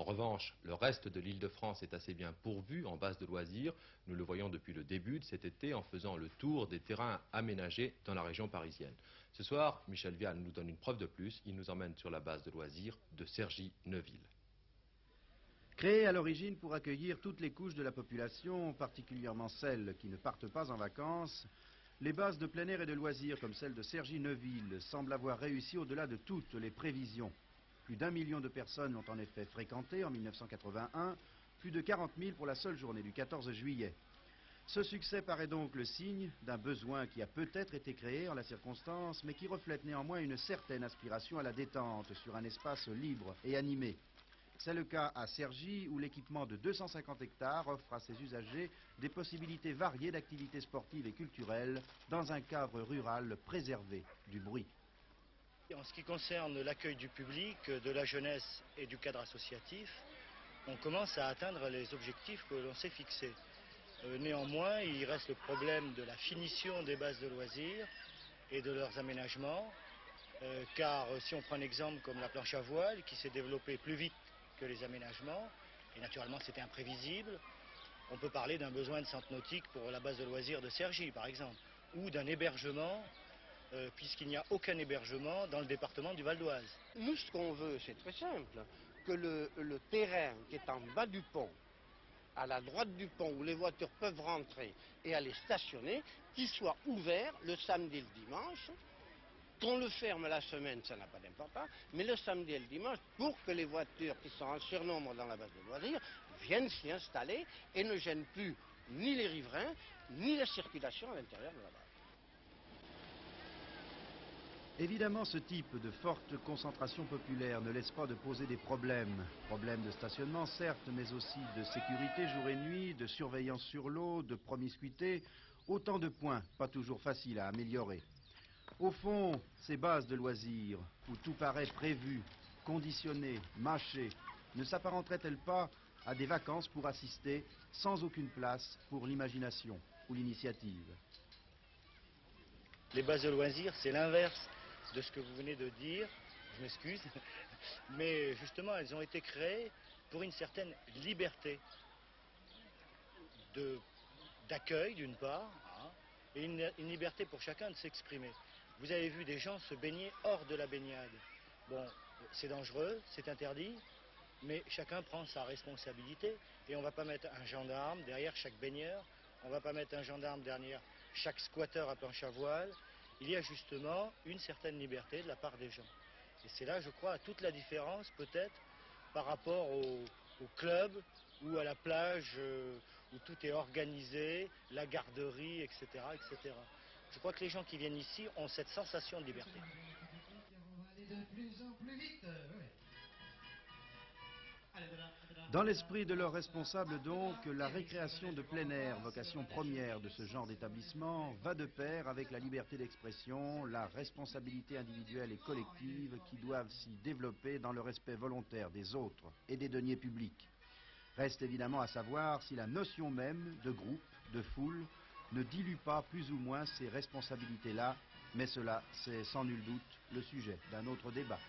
En revanche, le reste de l'Île-de-France est assez bien pourvu en base de loisirs. Nous le voyons depuis le début de cet été en faisant le tour des terrains aménagés dans la région parisienne. Ce soir, Michel Vial nous donne une preuve de plus. Il nous emmène sur la base de loisirs de Cergy-Neuville. Créée à l'origine pour accueillir toutes les couches de la population, particulièrement celles qui ne partent pas en vacances, les bases de plein air et de loisirs comme celle de Cergy-Neuville semblent avoir réussi au-delà de toutes les prévisions. Plus d'1 million de personnes l'ont en effet fréquenté en 1981, plus de 40 000 pour la seule journée du 14 juillet. Ce succès paraît donc le signe d'un besoin qui a peut-être été créé en la circonstance, mais qui reflète néanmoins une certaine aspiration à la détente sur un espace libre et animé. C'est le cas à Cergy, où l'équipement de 250 hectares offre à ses usagers des possibilités variées d'activités sportives et culturelles dans un cadre rural préservé du bruit. En ce qui concerne l'accueil du public, de la jeunesse et du cadre associatif, on commence à atteindre les objectifs que l'on s'est fixés. Néanmoins, il reste le problème de la finition des bases de loisirs et de leurs aménagements, car si on prend un exemple comme la planche à voile, qui s'est développée plus vite que les aménagements, et naturellement c'était imprévisible, on peut parler d'un besoin de centre nautique pour la base de loisirs de Cergy, par exemple, ou d'un hébergement, puisqu'il n'y a aucun hébergement dans le département du Val d'Oise. Nous, ce qu'on veut, c'est très simple, que le terrain qui est en bas du pont, à la droite du pont, où les voitures peuvent rentrer et aller stationner, qu'il soit ouvert le samedi et le dimanche. Qu'on le ferme la semaine, ça n'a pas d'importance, mais le samedi et le dimanche, pour que les voitures qui sont en surnombre dans la base de loisirs viennent s'y installer et ne gênent plus ni les riverains, ni la circulation à l'intérieur de la base. Évidemment, ce type de forte concentration populaire ne laisse pas de poser des problèmes. Problèmes de stationnement, certes, mais aussi de sécurité jour et nuit, de surveillance sur l'eau, de promiscuité. Autant de points, pas toujours faciles à améliorer. Au fond, ces bases de loisirs, où tout paraît prévu, conditionné, mâché, ne s'apparenteraient-elles pas à des vacances pour assister, sans aucune place pour l'imagination ou l'initiative? Les bases de loisirs, c'est l'inverse de ce que vous venez de dire, je m'excuse, mais justement elles ont été créées pour une certaine liberté d'accueil d'une part, hein, et une liberté pour chacun de s'exprimer. Vous avez vu des gens se baigner hors de la baignade. Bon, c'est dangereux, c'est interdit, mais chacun prend sa responsabilité et on ne va pas mettre un gendarme derrière chaque baigneur, on ne va pas mettre un gendarme derrière chaque squatteur à planche à voile. Il y a justement une certaine liberté de la part des gens. Et c'est là, je crois, toute la différence peut-être par rapport au club ou à la plage où tout est organisé, la garderie, etc., etc. Je crois que les gens qui viennent ici ont cette sensation de liberté. Dans l'esprit de leurs responsables donc, la récréation de plein air, vocation première de ce genre d'établissement, va de pair avec la liberté d'expression, la responsabilité individuelle et collective qui doivent s'y développer dans le respect volontaire des autres et des deniers publics. Reste évidemment à savoir si la notion même de groupe, de foule, ne dilue pas plus ou moins ces responsabilités-là, mais cela, c'est sans nul doute le sujet d'un autre débat.